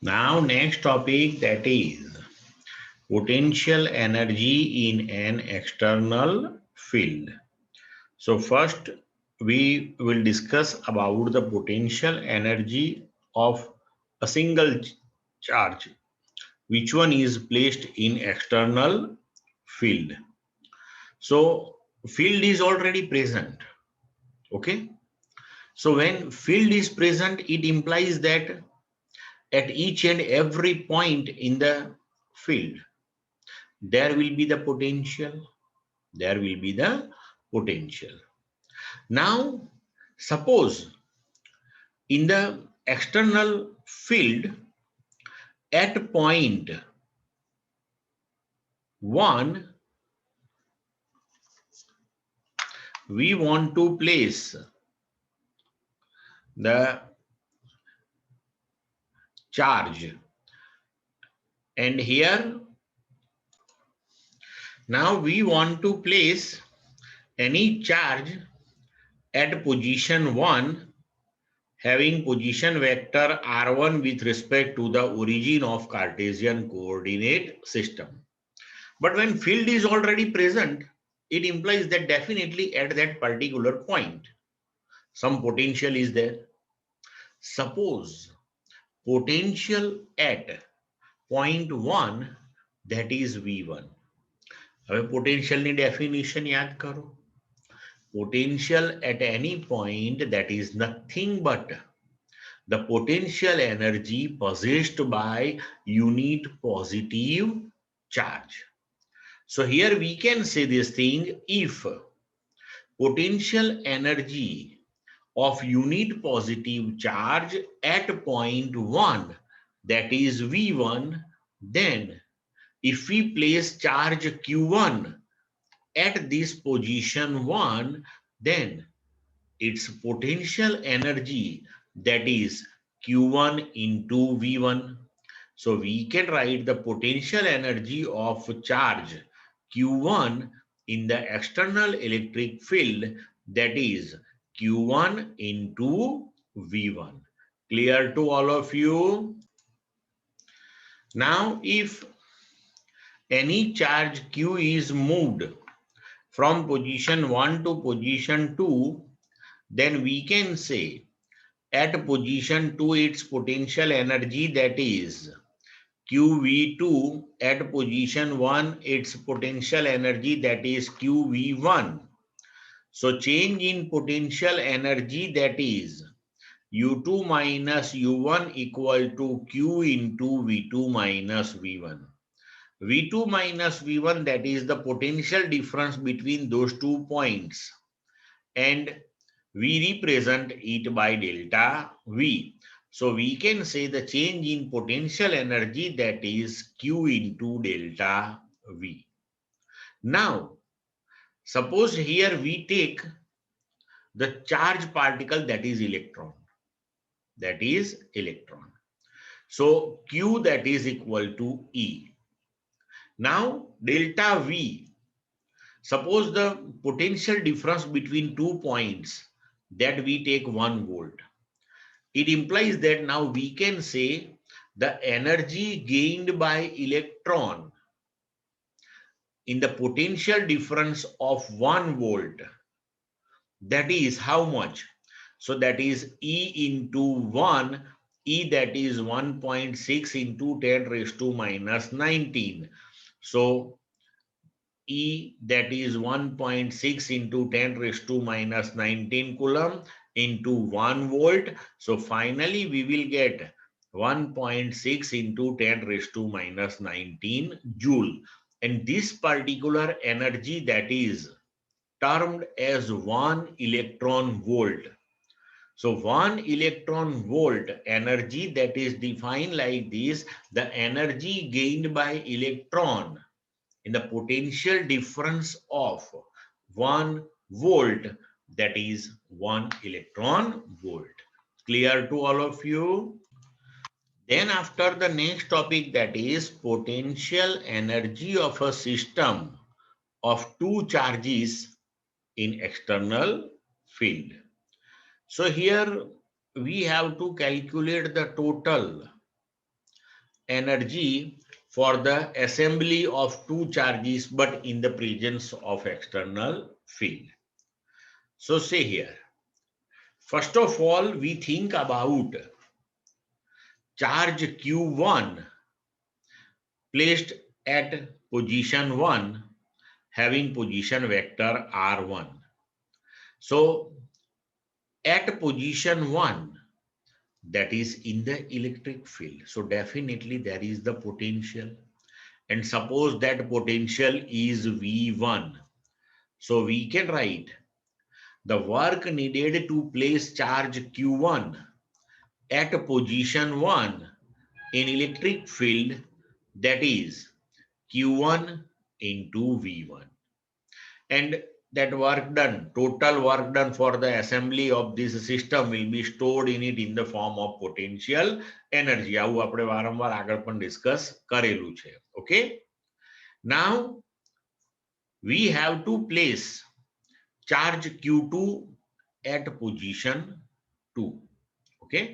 Now next topic, that is potential energy in an external field. So first we will discuss about the potential energy of a single charge, which one is placed in external field. So field is already present. Okay. So when field is present, it implies that at each and every point in the field, there will be the potential. There will be the potential. Now, suppose in the external field at point 1, we want to place the charge, and here now we want to place any charge at position 1 having position vector r1 with respect to the origin of Cartesian coordinate system. But when field is already present, it implies that definitely at that particular point, some potential is there. Suppose potential at point 1, that is V1. હવે પોટેન્શિયલની definition યાદ કરો. Potential at any point, that is nothing but the potential energy possessed by unit positive charge. So here we can say this thing: if potential energy of unit positive charge at point 1, that is V1, then if we place charge Q1 at this position 1, then its potential energy, that is Q1 into V1. So we can write the potential energy of charge Q1 in the external electric field, that is Q1 into V1. Clear to all of you? Now, if any charge Q is moved from position 1 to position 2, then we can say at position 2 its potential energy, that is QV2, at position 1 its potential energy, that is QV1. So change in potential energy, that is U2 minus U1 equal to Q into V2 minus V1. V2 minus V1, that is the potential difference between those 2 points, and we represent it by delta V. So we can say the change in potential energy, that is Q into delta V. Now, suppose here we take the charge particle, that is electron. That is electron. So Q, that is equal to E. Now delta V, suppose the potential difference between 2 points, that we take 1 volt. It implies that now we can say the energy gained by electron in the potential difference of 1 volt, that is how much? So that is E into 1, E, that is 1.6 into 10 raised to minus 19. So E, that is 1.6 into 10 raised to minus 19 coulomb into 1 volt. So finally we will get 1.6 into 10 raised to minus 19 joule. And this particular energy, that is termed as 1 electron volt. So 1 electron volt energy, that is defined like this: the energy gained by electron in the potential difference of 1 volt, that is 1 electron volt. Clear to all of you? Then after the next topic, that is potential energy of a system of 2 charges in external field. So here we have to calculate the total energy for the assembly of two charges but in the presence of external field. So say here, first of all, we think about charge Q1 placed at position 1 having position vector R1. So at position 1, that is in the electric field. So definitely there is the potential. And suppose that potential is V1. So we can write the work needed to place charge Q1 at position 1 in electric field, that is Q1 into V1. And that work done, total work done for the assembly of this system will be stored in it in the form of potential energy. આવું આપણે વારંવાર આગળ પણ discuss કરેલું છે. Okay. Now we have to place charge Q2 at position 2. Okay.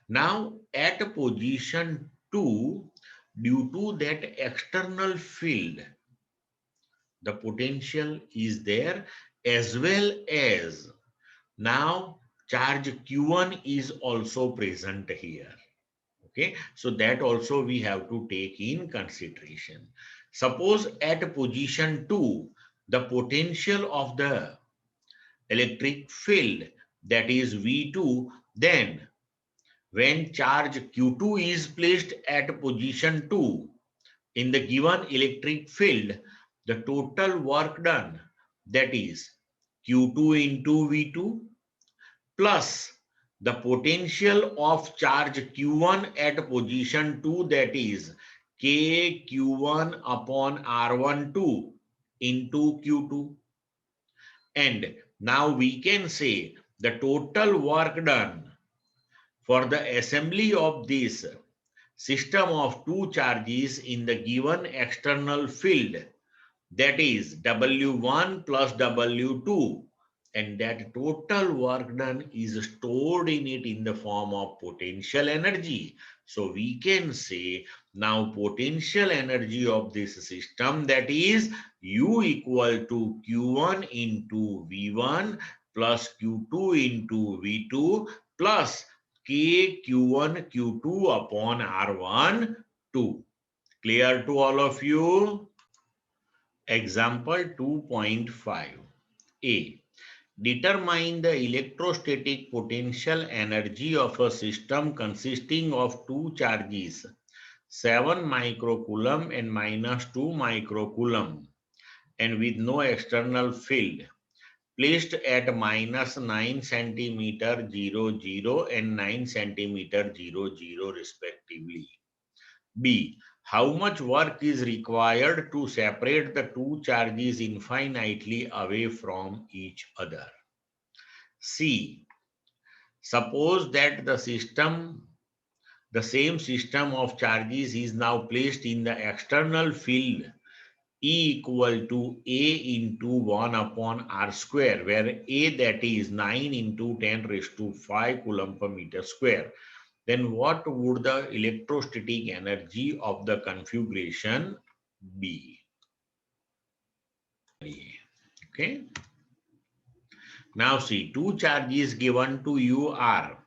Now at position 2, due to that external field, the potential is there, as well as now charge Q1 is also present here. Okay, so that also we have to take in consideration. Suppose at position 2, the potential of the electric field, that is V2, then when charge Q2 is placed at position 2 in the given electric field, the total work done, that is Q2 into V2 plus the potential of charge Q1 at position 2, that is KQ1 upon R12 into Q2. And now we can say the total work done for the assembly of this system of two charges in the given external field, that is W1 plus W2, and that total work done is stored in it in the form of potential energy. So we can say now potential energy of this system, that is U equal to Q1 into V1 plus Q2 into V2 plus K Q1 Q2 upon R1 2. Clear to all of you? Example 2.5. A. Determine the electrostatic potential energy of a system consisting of two charges, 7 microcoulomb and -2 microcoulomb, and with no external field, placed at -9 centimeter 0, 0 and 9 centimeter 0, 0 respectively. B. How much work is required to separate the two charges infinitely away from each other? C. Suppose that the same system of charges is now placed in the external field E equal to A into 1 upon R square, where A, that is 9 into 10 raised to 5 coulomb per meter square. Then what would the electrostatic energy of the configuration be? Okay. Now see, two charges given to you are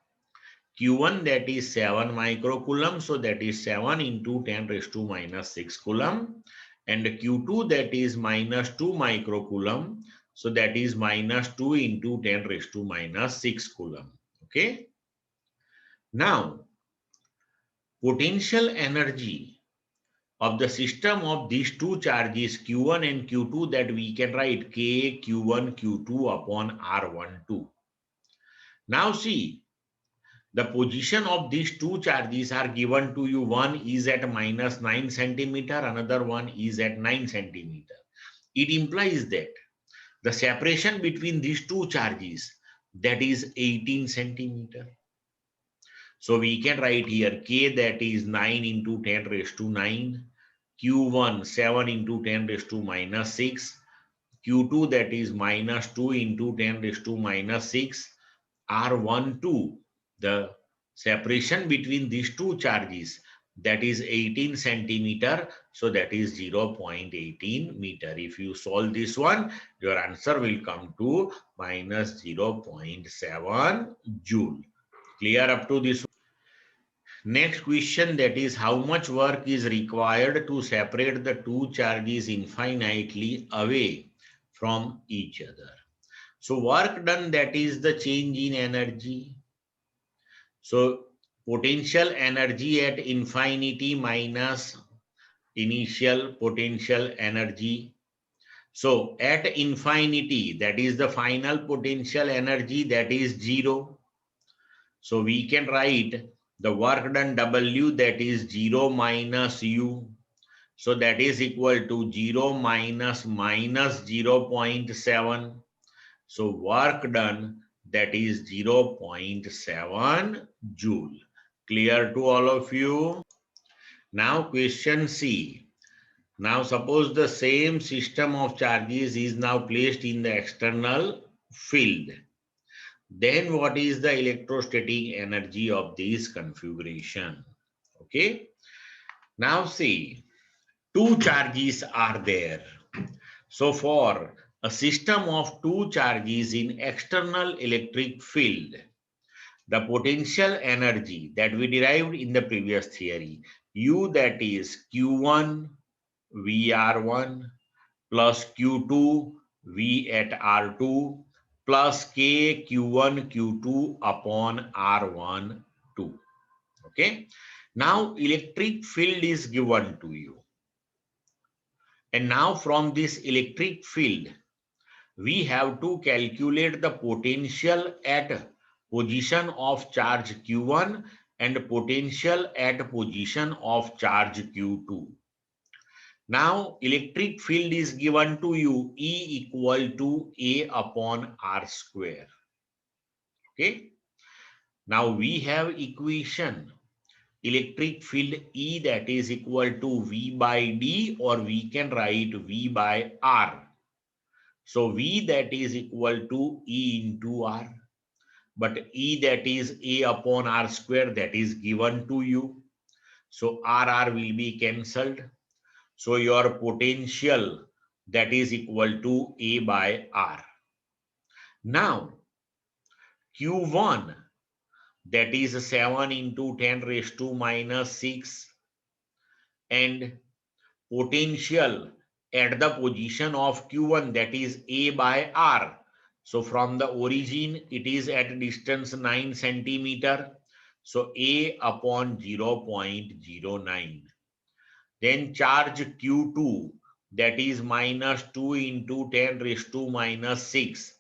Q1, that is 7 microcoulomb, so that is 7 into 10 raised to -6 coulomb, and Q2, that is -2 microcoulomb, so that is -2 into 10 raised to -6 coulomb. Okay. Now potential energy of the system of these two charges Q1 and Q2, that we can write K Q1 Q2 upon R12. Now see, the position of these two charges are given to you. One is at -9 centimeter, another one is at 9 centimeter. It implies that the separation between these two charges, that is 18 centimeter. So we can write here K, that is 9 into 10 raised to 9, Q1 7 into 10 raised to -6, Q2, that is -2 into 10 raised to -6, R12. The separation between these two charges, that is 18 centimeter. So that is 0.18 meter. If you solve this one, your answer will come to minus 0.7 joule. Clear up to this? Next question, that is how much work is required to separate the two charges infinitely away from each other. So work done, that is the change in energy. So potential energy at infinity minus initial potential energy. So at infinity, that is the final potential energy, that is 0. So we can write the work done W, that is 0 minus U. So that is equal to 0 minus 0.7. So work done, that is 0.7 joule. Clear to all of you? Now question C. Now suppose the same system of charges is now placed in the external field. Then what is the electrostatic energy of this configuration? Okay. Now see, two charges are there. So for a system of two charges in external electric field, the potential energy that we derived in the previous theory, U, that is Q1 VR1 plus Q2 V at R2 plus K Q1 Q2 upon R1 2. Okay. Now electric field is given to you. And now from this electric field, we have to calculate the potential at position of charge Q1 and potential at position of charge Q2. Now electric field is given to you, E equal to A upon R square. Okay. Now we have equation electric field E, that is equal to V by D, or we can write V by R. So V, that is equal to E into R. But E, that is A upon R square, that is given to you. So R will be cancelled. So your potential, that is equal to A by R. Now Q1, that is 7 into 10 raised to minus 6, and potential at the position of Q1, that is A by R. So from the origin, it is at distance 9 centimeter. So A upon 0.09. Then charge Q2, that is minus 2 into 10 raised to minus 6.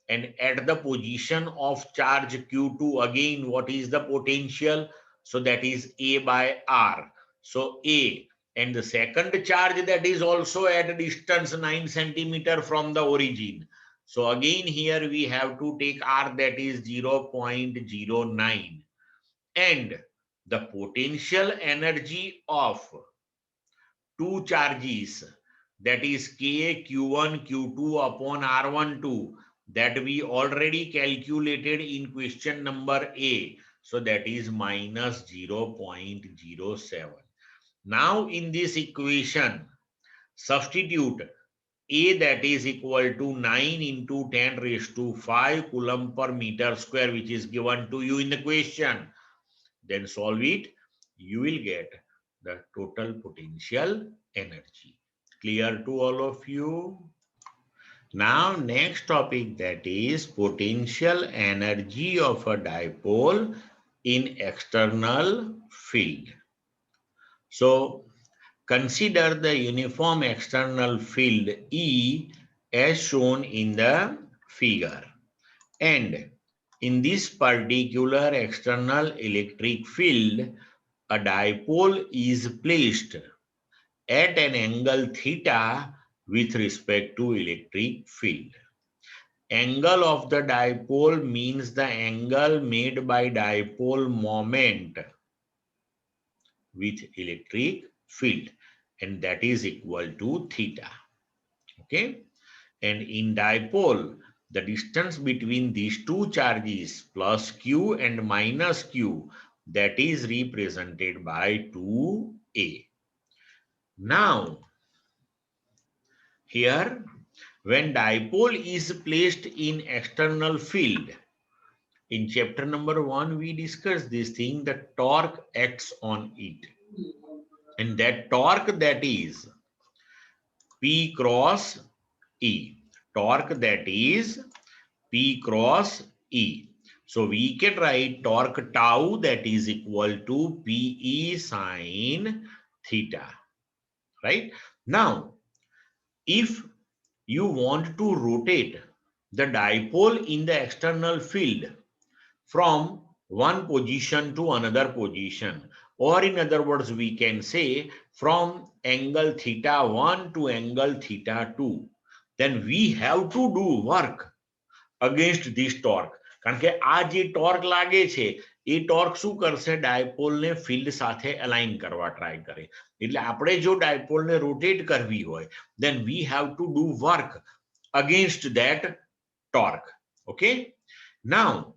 And at the position of charge Q2, again, what is the potential? So that is A by R. So A, and the second charge, that is also at distance 9 centimeter from the origin. So again here we have to take R, that is 0.09. And the potential energy of two charges, that is K Q1 Q2 upon R12, that we already calculated in question number A. So that is minus 0.07. Now in this equation, substitute A, that is equal to 9 into 10 raised to 5 coulomb per meter square, which is given to you in the question. Then solve it, you will get the total potential energy. Clear to all of you? Now next topic, that is potential energy of a dipole in external field. So consider the uniform external field E as shown in the figure. And in this particular external electric field, a dipole is placed at an angle theta with respect to electric field. Angle of the dipole means the angle made by dipole moment with electric field, and that is equal to theta. Okay. And in dipole, the distance between these two charges plus q and minus q that is represented by 2A. Now, here, when dipole is placed in external field, in chapter number 1, we discussed this thing, the torque acts on it. And that torque, that is P cross E. Torque, that is P cross E. So we can write torque tau, that is equal to PE sine theta. Right? Now, if you want to rotate the dipole in the external field from one position to another position, or in other words, we can say from angle theta 1 to angle theta 2, then we have to do work against this torque. કારણ કે આ જે torque લાગે છે એ torque શું કરશે, ડાયપોલને field સાથે align કરવા ટ્રાય કરે. એટલે આપણે જો ડાયપોલને રોટેટ કરવી હોય, then we have to do work against that torque. Okay, now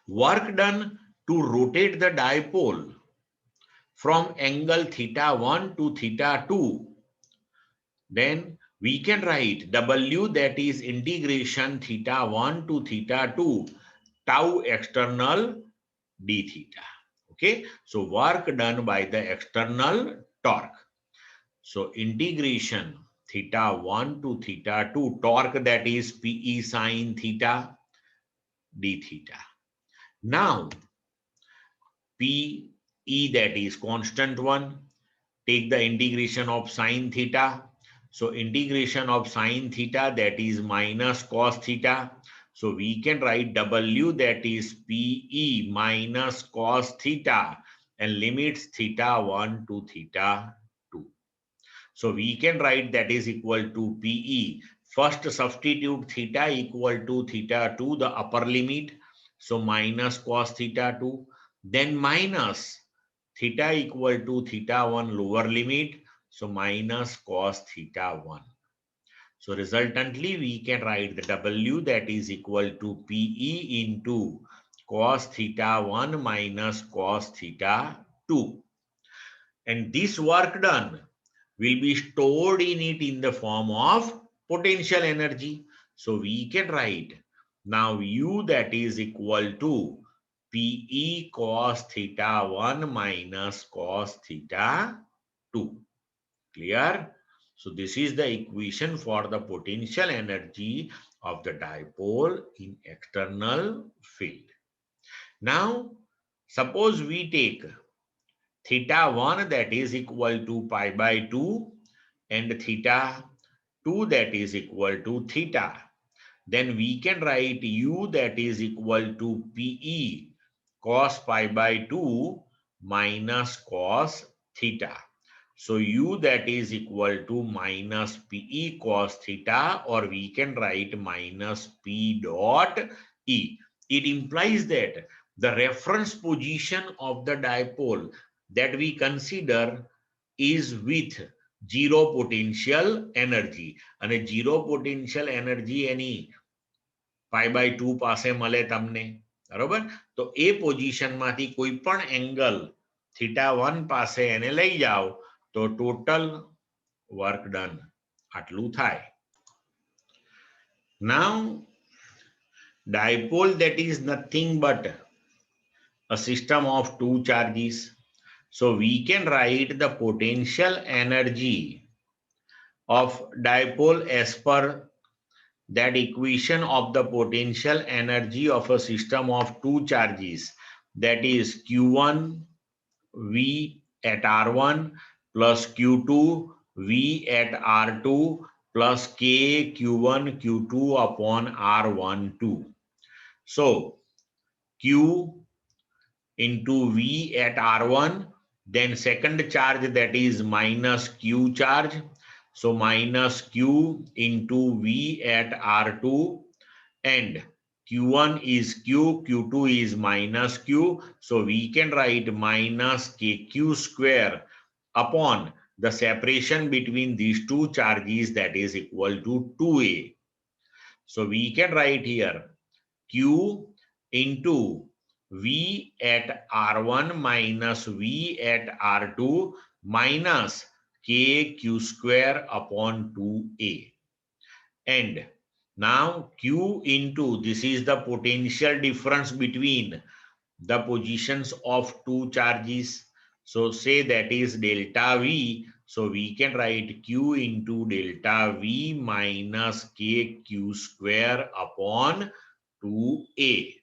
work done to rotate the dipole from angle theta 1 to theta 2, then we can write W, that is integration theta 1 to theta 2 tau external d theta. Okay, so work done by the external torque. So integration theta 1 to theta 2 torque, that is PE sine theta d theta. Now PE, that is constant one, take the integration of sine theta. So integration of sine theta, that is minus cos theta. So we can write W, that is PE minus cos theta, and limits theta 1 to theta 2. So we can write that is equal to PE. First substitute theta equal to theta 2, the upper limit. So minus cos theta 2, then minus theta equal to theta 1 lower limit. So minus cos theta 1. So resultantly, we can write the W, that is equal to PE into cos theta 1 minus cos theta 2. And this work done will be stored in it in the form of potential energy. So we can write now U, that is equal to PE cos theta 1 minus cos theta 2. Clear? So this is the equation for the potential energy of the dipole in external field. Now, suppose we take theta 1, that is equal to pi by 2, and theta 2, that is equal to theta. Then we can write U, that is equal to PE cos pi by 2 minus cos theta. So U, that is equal to minus PE cos theta, or we can write minus P dot E. It implies that the reference position of the dipole that we consider is with zero potential energy. And a zero potential energy any pi by 2 પાસે મળે તમને, બરોબર? તો એ પોઝિશનમાંથી કોઈ પણ angle theta 1 પાસે એને લઈ જાઓ તો ટોટલ વર્ક ડન આટલું થાય. Now dipole, that is nothing but a system of two charges. So we can write the potential energy of dipole as per that equation of the potential energy of a system of two charges, that is Q1 V at R1 plus Q2 V at R2 plus K Q1 Q2 upon R12. So Q into V at R1, then second charge, that is minus Q charge. So minus Q into V at R2, and Q1 is Q, Q2 is minus Q. So we can write minus KQ square upon the separation between these two charges, that is equal to 2A. So we can write here Q into V at R1 minus V at R2 minus K Q square upon 2A. And now Q into, this is the potential difference between the positions of two charges. So say that is delta V. So we can write Q into delta V minus KQ square upon 2A.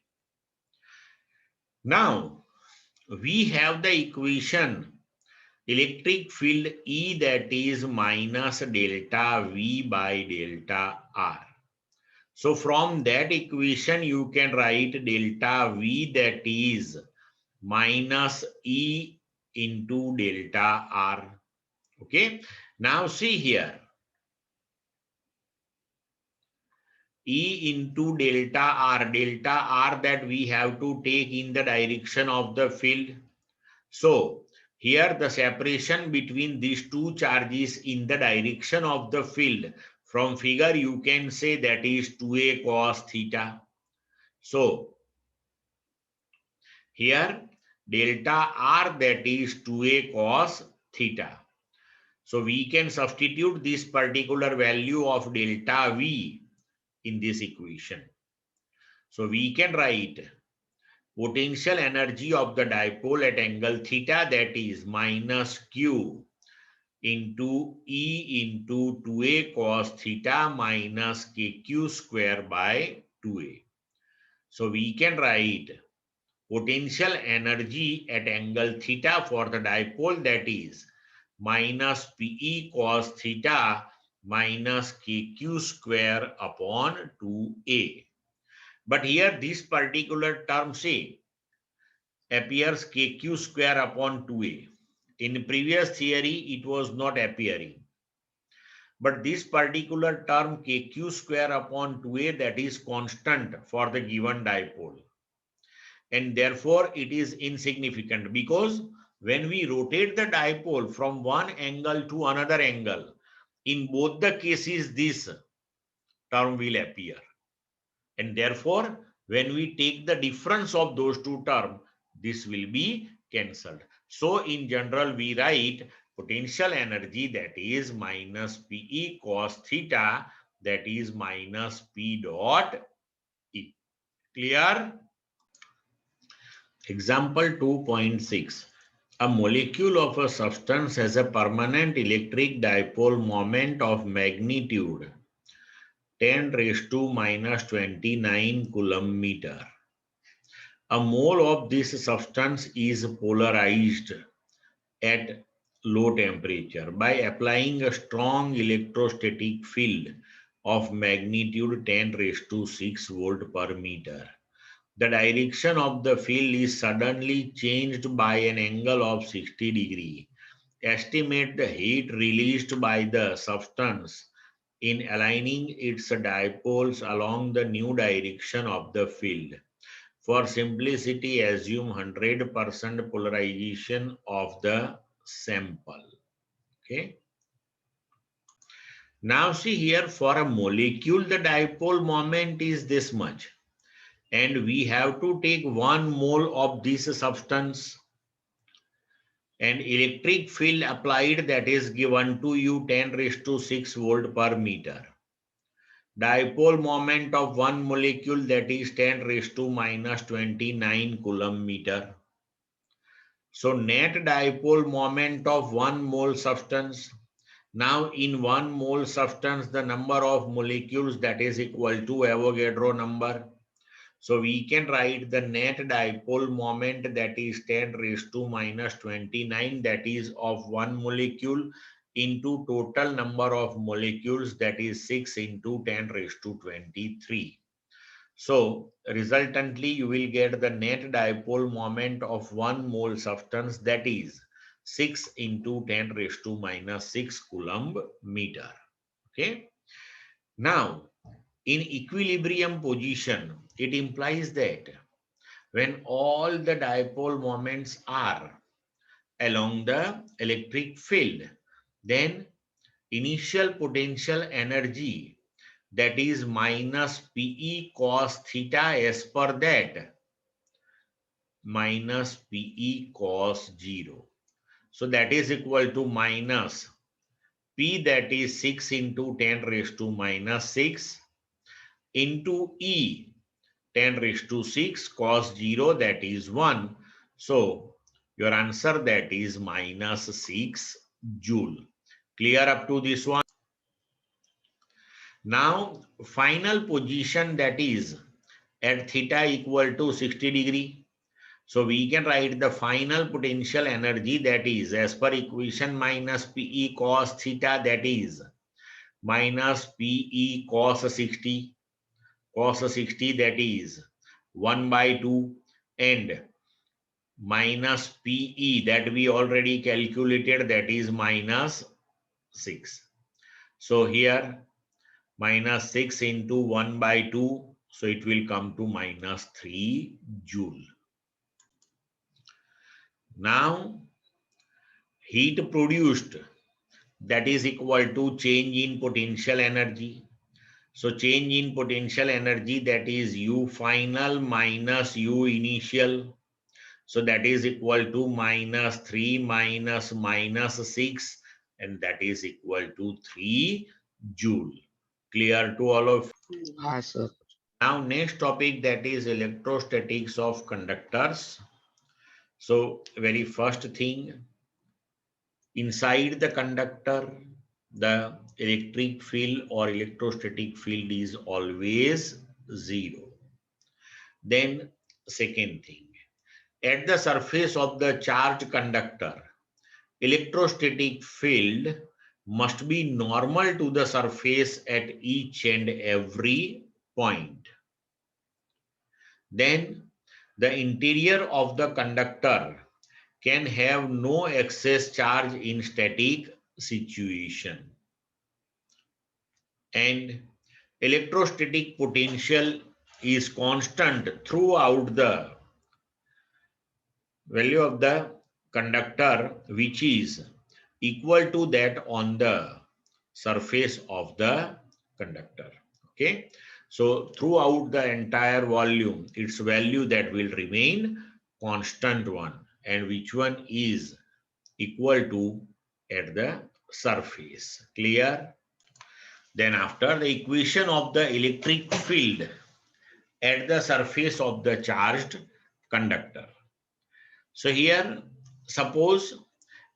Now we have the equation electric field E, that is minus delta V by delta R. So from that equation you can write delta V, that is minus E into delta R. Okay. Now see here. E into delta R that we have to take in the direction of the field. So here the separation between these two charges in the direction of the field, from figure you can say that is 2A cos theta. So here delta R, that is 2A cos theta. So we can substitute this particular value of delta V in this equation. So we can write potential energy of the dipole at angle theta, that is minus Q into E into 2A cos theta minus KQ square by 2A. So we can write potential energy at angle theta for the dipole, that is minus PE cos theta minus KQ square upon 2A. But here this particular term say appears KQ square upon 2A. In previous theory it was not appearing. But this particular term KQ square upon 2A, that is constant for the given dipole. And therefore it is insignificant, because when we rotate the dipole from one angle to another angle, in both the cases this term will appear. And therefore when we take the difference of those two terms, this will be cancelled. So in general we write potential energy, that is minus PE cos theta, that is minus P dot E. Clear? Example 2.6. A molecule of a substance has a permanent electric dipole moment of magnitude 10 raised to minus 29 coulomb meter. A mole of this substance is polarized at low temperature by applying a strong electrostatic field of magnitude 10 raised to 6 volt per meter. The direction of the field is suddenly changed by an angle of 60 degrees. Estimate the heat released by the substance in aligning its dipoles along the new direction of the field. For simplicity, assume 100% polarization of the sample. Okay. Now see here, for a molecule, the dipole moment is this much. And we have to take 1 mole of this substance, and electric field applied, that is given to you 10 raised to 6 volt per meter. Dipole moment of one molecule, that is 10 raised to minus 29 coulomb meter. So net dipole moment of 1 mole substance. Now in 1 mole substance, the number of molecules, that is equal to Avogadro number. So we can write the net dipole moment, that is 10 raised to minus 29, that is of 1 molecule, into total number of molecules, that is 6 into 10 raised to 23. So resultantly you will get the net dipole moment of 1 mole substance, that is 6 into 10 raised to minus 6 coulomb meter. Okay. Now in equilibrium position, it implies that when all the dipole moments are along the electric field, then initial potential energy, that is minus PE cos theta, as per that minus PE cos 0. So that is equal to minus P, that is 6 into 10 raised to minus 6 into E 10 raised to 6 cos 0, that is 1. So your answer, that is minus 6 joule. Clear up to this one? Now final position, that is at theta equal to 60 degree. So we can write the final potential energy, that is as per equation minus PE cos theta, that is minus PE cos 60, that is 1 by 2, and minus PE that we already calculated, that is minus 6. So here minus 6 into 1 by 2, so it will come to minus 3 joule. Now heat produced, that is equal to change in potential energy. So change in potential energy, that is U final minus U initial. So that is equal to minus 3 minus minus 6, and that is equal to 3 joule. Clear to all of you? Hi, sir. Now next topic, that is electrostatics of conductors. So very first thing, inside the conductor, the electric field or electrostatic field is always 0. Then second thing, at the surface of the charged conductor, electrostatic field must be normal to the surface at each and every point. Then the interior of the conductor can have no excess charge in static situation. And electrostatic potential is constant throughout the value of the conductor, which is equal to that on the surface of the conductor. Okay, so throughout the entire volume, its value that will remain constant one, and which one is equal to at the surface. Clear? Then after, the equation of the electric field at the surface of the charged conductor. So here, suppose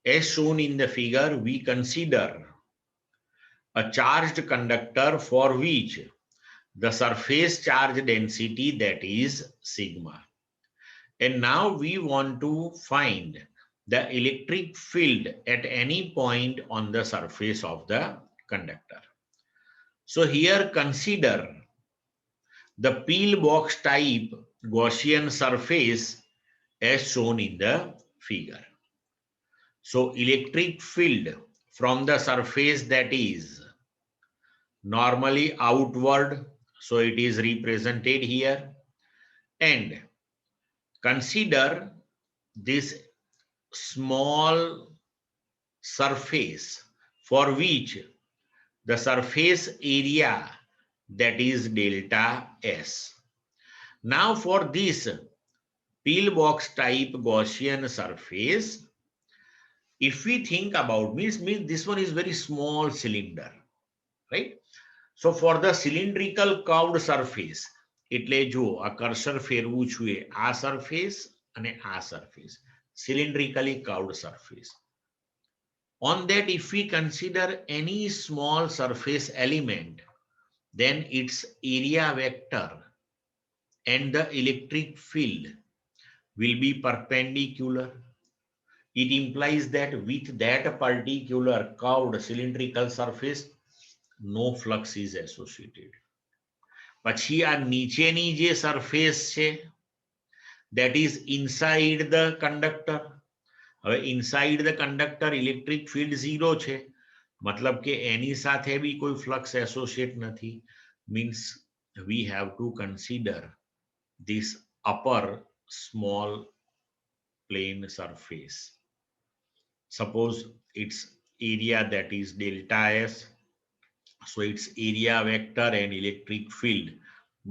as shown in the figure, we consider a charged conductor for which the surface charge density, that is sigma. And now we want to find the electric field at any point on the surface of the conductor. So here consider the pillbox type Gaussian surface as shown in the figure. So electric field from the surface, that is normally outward, so it is represented here, and consider this small surface for which the surface area, that is delta S. Now for this pillbox type Gaussian surface, if we think about, means this one is very small cylinder, right? So for the cylindrical curved surface, એટલે જો આ cursor ફેરવું છું આ surface અને આ surface, cylindrically curved surface. On that, if we consider any small surface element, then its area vector and the electric field will be perpendicular. It implies that with that particular curved cylindrical surface, no flux is associated. પછી આ નીચેની જે surface છે, that is inside the conductor. હવે inside the conductor electric field 0 છે, મતલબ કે એની સાથે બી કોઈ flux associate નથી. Means we have to consider this upper small plane surface. Suppose its area, that is delta S. So its area vector and electric field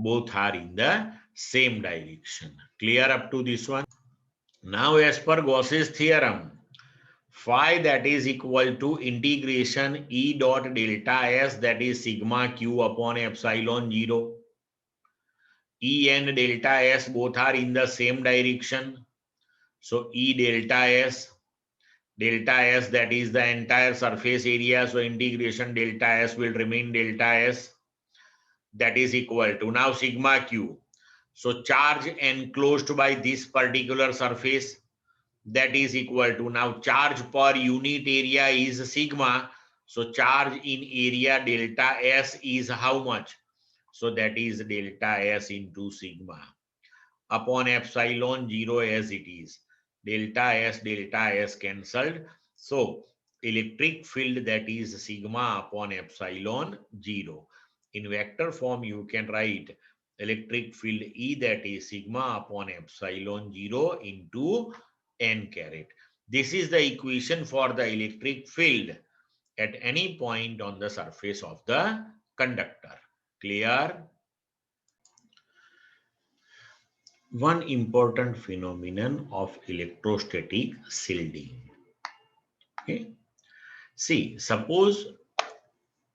both are in the same direction. Clear up to this one? Now, as per Gauss's theorem, phi that is equal to integration E dot delta S, that is sigma q upon epsilon 0. E and delta S both are in the same direction. So E delta S that is the entire surface area. So integration delta S will remain delta S, that is equal to now sigma q. So charge enclosed by this particular surface, that is equal to now charge per unit area is sigma. So charge in area delta S is how much? So that is delta S into sigma upon epsilon 0 as it is. Delta S cancelled. So electric field, that is sigma upon epsilon 0. In vector form, you can write electric field E, that is sigma upon epsilon 0 into n caret. This is the equation for the electric field at any point on the surface of the conductor. Clear? One important phenomenon of electrostatic shielding. Okay. See, suppose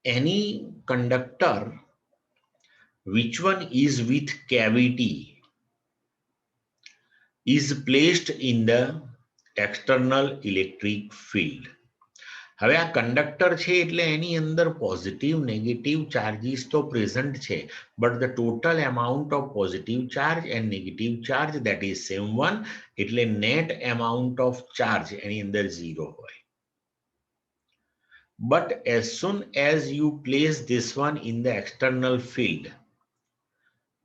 any conductor which one is with cavity is placed in the external electric field. હવે આ conductor છે એટલે એની અંદર positive negative charges તો present છે, but the total amount of positive charge and negative charge that is same one, એટલે net amount of charge એની અંદર 0 હોય. But as soon as you place this one in the external field,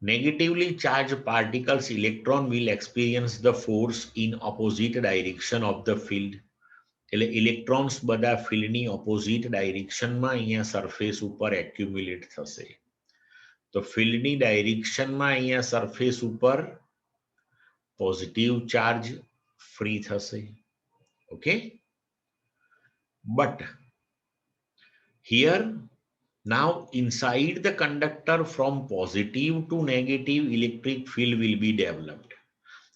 negatively charged particles electron will experience the force in opposite direction of the field. એટલે electrons બધા ફિલ્ડની opposite ડાયરેક્શનમાં અહીંયા surface ઉપર accumulate થશે. તો ફિલ્ડની ડાયરેક્શનમાં અહીંયા સરફેસ ઉપર પોઝિટિવ ચાર્જ ફ્રી થશે. Okay, but here now inside the conductor from positive to negative electric field will be developed.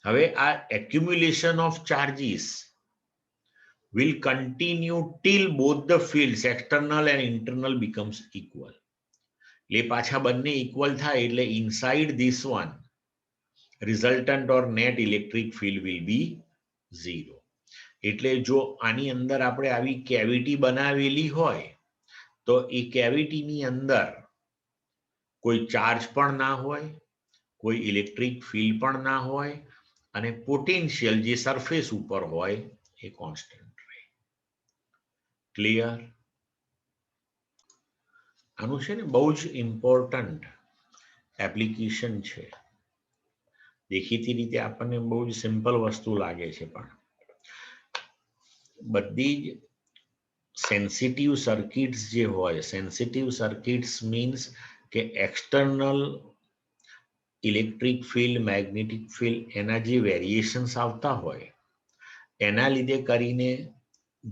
હવે આ accumulation of charges will continue till both the fields external and internal becomes equal. એટલે પાછા બંને equal થાય એટલે inside this one resultant or net electric field will be 0. એટલે જો આની અંદર આપણે આવી કેવિટી બનાવેલી હોય તો એ કેવિટીની અંદર કોઈ ચાર્જ પણ ના હોય, કોઈ ઇલેક્ટ્રિક ફિલ્ડ પણ ના હોય, અને પોટેન્શિયલ જે સરફેસ ઉપર હોય એ કોન્સ્ટન્ટ. ક્લિયર? આનું છે ને બહુ જ ઇમ્પોર્ટન્ટ એપ્લિકેશન છે. દેખીતી રીતે આપણને બહુ જ સિમ્પલ વસ્તુ લાગે છે, પણ બધી જ સેન્સિટિવ સર્કિટ્સ જે હોય, સેન્સિટિવ સર્કિટ્સ મીન્સ કે external electric field, magnetic field, એના જે વેરિએશન્સ આવતા હોય એના લીધે કરીને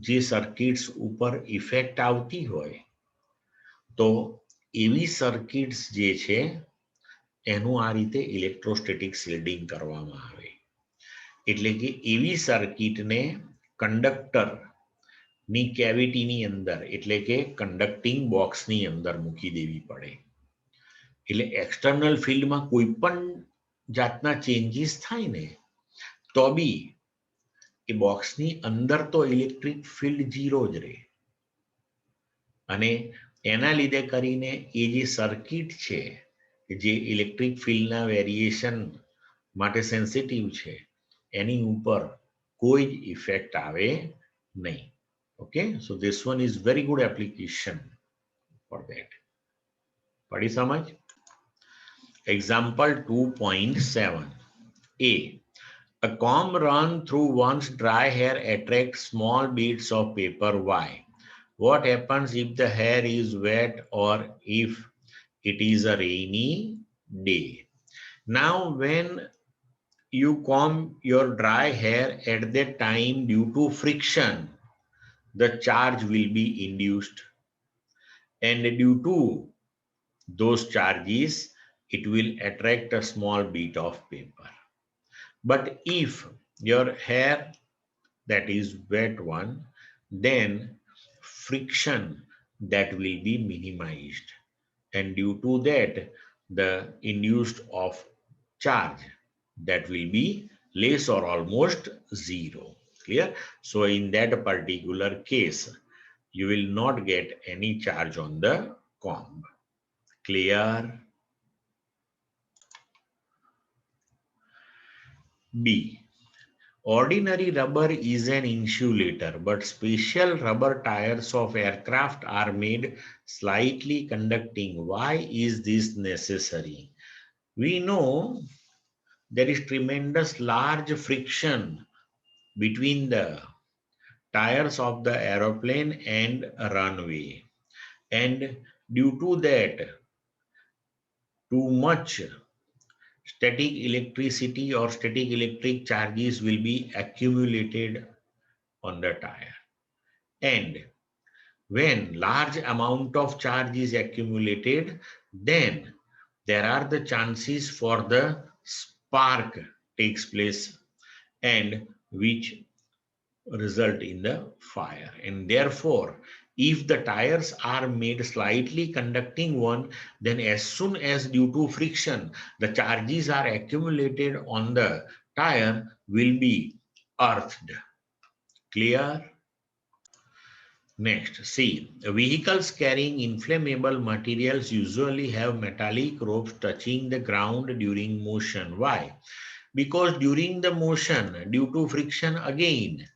જે સર્કિટ્સ ઉપર ઇફેક્ટ આવતી હોય, તો એવી સર્કિટ્સ જે છે એનું આ રીતે ઇલેક્ટ્રોસ્ટેટિક શિલ્ડિંગ કરવામાં આવે. એટલે કે એવી સર્કિટને કંડક્ટરની કેવિટીની અંદર એટલે કે કંડક્ટિંગ બોક્સની અંદર મૂકી દેવી પડે. એટલે એક્સટર્નલ ફિલ્ડમાં કોઈ પણ જાતના ચેન્જીસ થાય ને તો બી એ બોક્સની અંદર તો ઇલેક્ટ્રિક ફિલ્ડ 0 જ રહે. અને એના લીધે કરીને એ જે સર્કિટ છે જે ઇલેક્ટ્રિક ફિલ્ડના વેરિએશન માટે સેન્સિટિવ છે એની ઉપર કોઈ જ ઇફેક્ટ આવે નહીં. Okay, so this one is very good application for that. પડી સમજ? Example 2.7. A comb run through one's dry hair attracts small bits of paper. Why? What happens if the hair is wet or if it is a rainy day? Now, when you comb your dry hair at that time, due to friction, the charge will be induced. And due to those charges, it will attract a small bit of paper. But if your hair, that is wet one, then friction that will be minimized, and due to that the induced of charge that will be less or almost zero. Clear? So in that particular case you will not get any charge on the comb. Clear? B. Ordinary rubber is an insulator, but special rubber tires of aircraft are made slightly conducting. Why is this necessary? We know there is tremendous large friction between the tires of the aeroplane and a runway, and due to that too much static electricity or static electric charges will be accumulated on the tire, and when large amount of charge is accumulated, then there are the chances for the spark takes place, and which result in the fire. And therefore if the tires are made slightly conducting one, then as soon as due to friction the charges are accumulated on the tire will be earthed. Clear? Next, see, vehicles carrying inflammable materials usually have metallic ropes touching the ground during motion. Why? Because during the motion, due to friction again,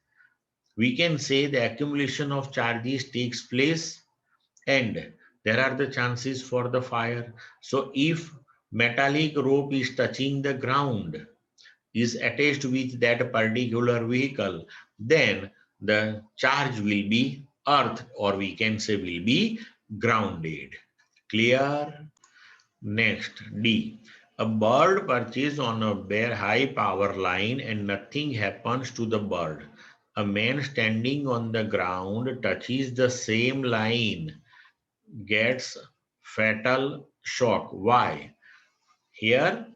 we can say the accumulation of charges takes place, and there are the chances for the fire. So if metallic rope is touching the ground, is attached with that particular vehicle, then the charge will be earth, or we can say will be grounded. Clear? Next, D. A bird perches on a bare high power line and nothing happens to the bird. A man standing on the ground touches the same line, gets fatal shock. Why? Here,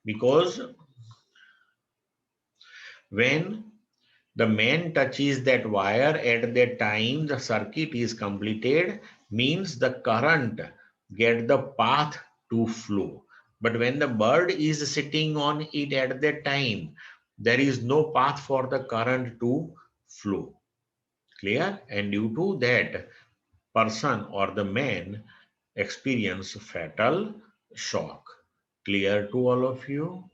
because when the man touches that wire at that time, the circuit is completed, means the current get the path to flow. But when the bird is sitting on it at that time, there is no path for the current to flow. Clear? And due to that, person or the man experience fatal shock. Clear to all of you?